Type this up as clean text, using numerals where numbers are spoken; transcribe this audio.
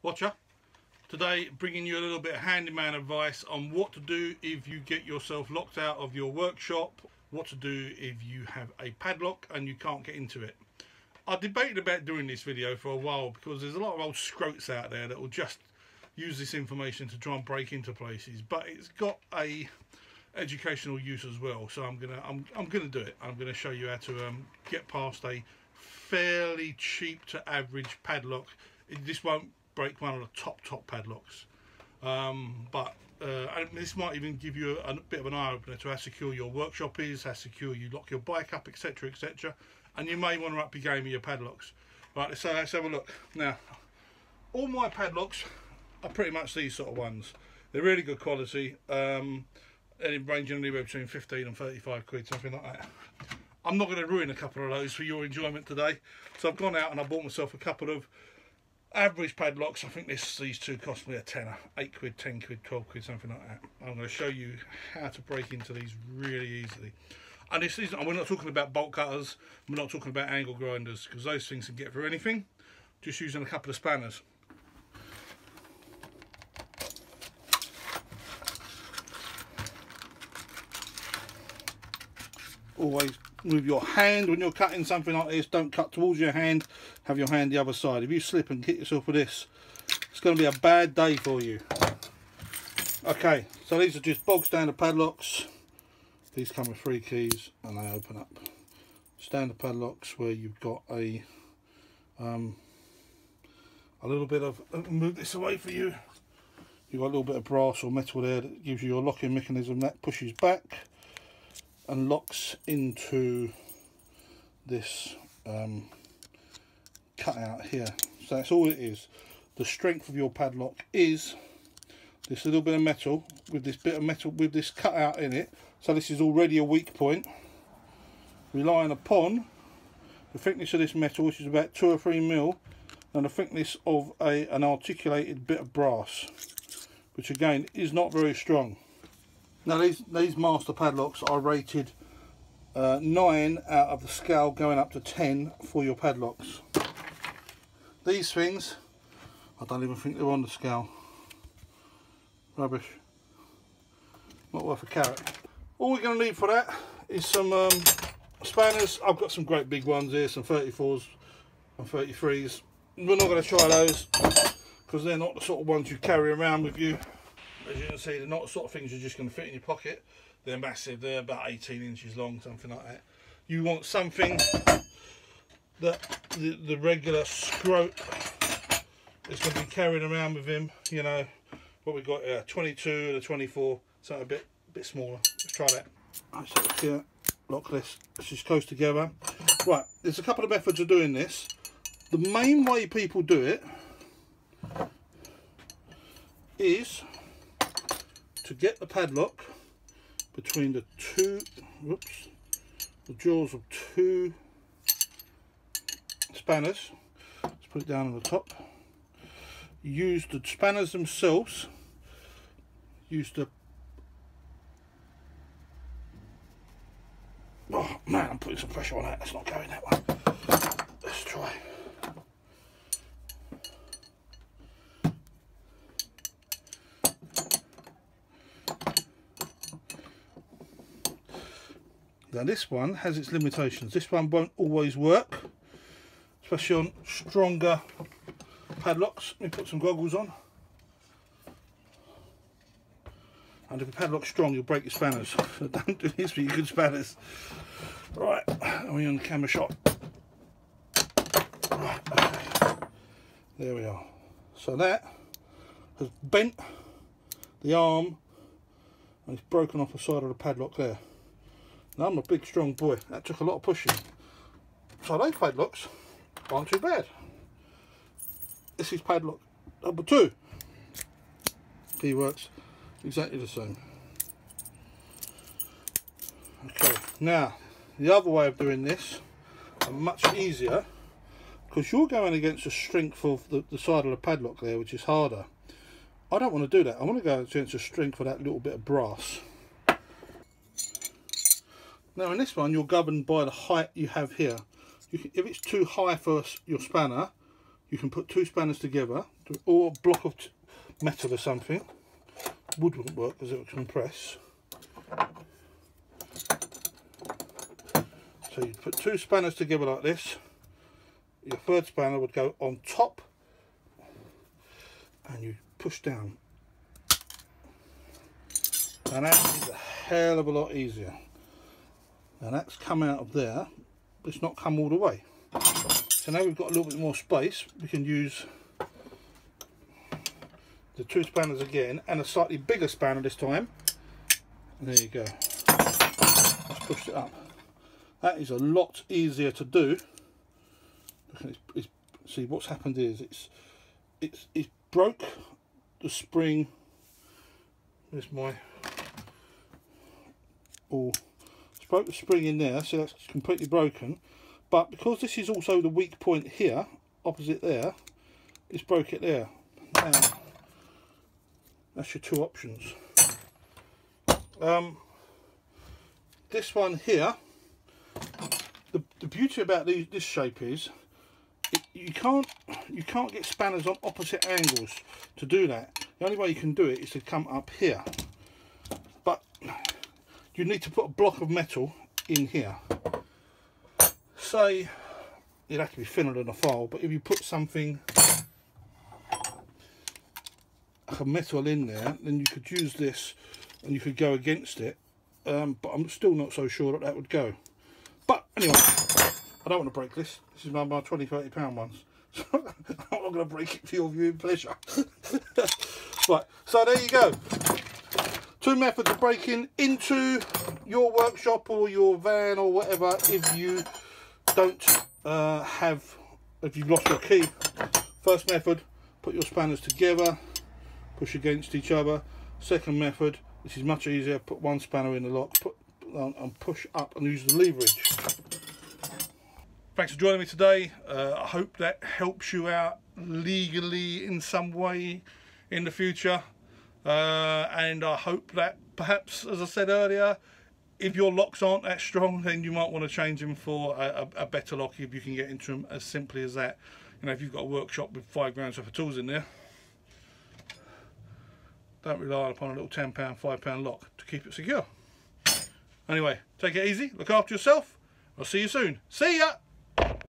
Watcher. Today bringing you a little bit of handyman advice on what to do if you get yourself locked out of your workshop, what to do if you have a padlock and you can't get into it. I debated about doing this video for a while because there's a lot of old scroats out there that will just use this information to try and break into places, but it's got a educational use as well, so I'm gonna do it. I'm gonna show you how to get past a fairly cheap to average padlock. This won't break one of the top padlocks, but this might even give you a bit of an eye opener to how secure your workshop is, how secure you lock your bike up, etc, etc, and you may want to up your game with your padlocks. Right, so let's have a look. Now, all my padlocks are pretty much these sort of ones. They're really good quality, and ranging anywhere between 15 and 35 quid, something like that. I'm not going to ruin a couple of those for your enjoyment today, so I've gone out and I bought myself a couple of average padlocks. I think these two cost me a tenner, 8 quid, 10 quid, 12 quid, something like that. I'm going to show you how to break into these really easily. And we're not talking about bolt cutters, we're not talking about angle grinders, because those things can get through anything. Just using a couple of spanners. Always with your hand when you're cutting something like this, don't cut towards your hand, have your hand the other side. If you slip and hit yourself with this, it's going to be a bad day for you. Okay, so these are just bog standard padlocks. These come with 3 keys and they open up. Standard padlocks where you've got a little bit of, move this away for you, you've got a little bit of brass or metal there that gives you your locking mechanism that pushes back and locks into this cutout here. So that's all it is. The strength of your padlock is this little bit of metal with this bit of metal with this cutout in it. So this is already a weak point, relying upon the thickness of this metal, which is about 2 or 3 mil, and the thickness of an articulated bit of brass, which again is not very strong. Now these master padlocks are rated 9 out of the scale going up to 10 for your padlocks. These things, I don't even think they're on the scale. Rubbish. Not worth a carrot. All we're going to need for that is some spanners. I've got some great big ones here, some 34s and 33s. We're not going to try those because they're not the sort of ones you carry around with you. As you can see, they're not the sort of things you're just going to fit in your pocket. They're massive, they're about 18 inches long, something like that. You want something that the regular scrote is going to be carrying around with him. You know, what we got here, 22 and a 24, something a bit smaller. Let's try that. So here, lock this, it's just close together. Right, there's a couple of methods of doing this. The main way people do it is to get the padlock between the jaws of 2 spanners. Let's put it down on the top. Use the spanners themselves. Use the, oh man, I'm putting some pressure on that. That's not going that way. Let's try. Now this one has its limitations. This one won't always work, especially on stronger padlocks. Let me put some goggles on. And if a padlock's strong, you'll break your spanners. So don't do this with your good spanners. Right, are we on the camera shot? Right, okay. There we are. So that has bent the arm and it's broken off the side of the padlock there. Now I'm a big strong boy, that took a lot of pushing. So those padlocks aren't too bad. This is padlock number 2. Key works exactly the same. Okay, now the other way of doing this, and much easier, because you're going against the strength of the side of the padlock there, which is harder. I don't want to do that. I want to go against the strength of that little bit of brass. Now in this one, you're governed by the height you have here. If it's too high for your spanner, you can put 2 spanners together, or a block of metal or something. Wood wouldn't work because it would compress. So you put 2 spanners together like this. Your 3rd spanner would go on top, and you push down. And that is a hell of a lot easier. And that's come out of there, but it's not come all the way. So now we've got a little bit more space, we can use the 2 spanners again, and a slightly bigger spanner this time. And there you go. Let's push it up. That is a lot easier to do. See, what's happened is it's broke the spring. There's my it's broke the spring in there, so that's completely broken. But because this is also the weak point here, opposite there, it's broke it there. Now, that's your 2 options. This one here, the beauty about this shape is you can't get spanners on opposite angles to do that. The only way you can do it is to come up here, but you need to put a block of metal in here. Say it'd have to be thinner than a file, but if you put something like a metal in there, then you could use this and you could go against it, but I'm still not so sure that would go. But anyway, I don't want to break this. This is my £20–30 ones. So I'm not going to break it for your viewing pleasure. Right, so there you go. 2 methods of breaking into your workshop or your van or whatever if you don't if you've lost your key. First method, put your spanners together, push against each other. Second method, this is much easier, put 1 spanner in the lock, put and push up and use the leverage. Thanks for joining me today. I hope that helps you out legally in some way in the future, and I hope that perhaps, as I said earlier, if your locks aren't that strong, then you might want to change them for a better lock if you can get into them as simply as that. You know, if you've got a workshop with 5 grand worth of tools in there, don't rely upon a little £10, £5 lock to keep it secure. Anyway, take it easy, look after yourself. I'll see you soon. See ya!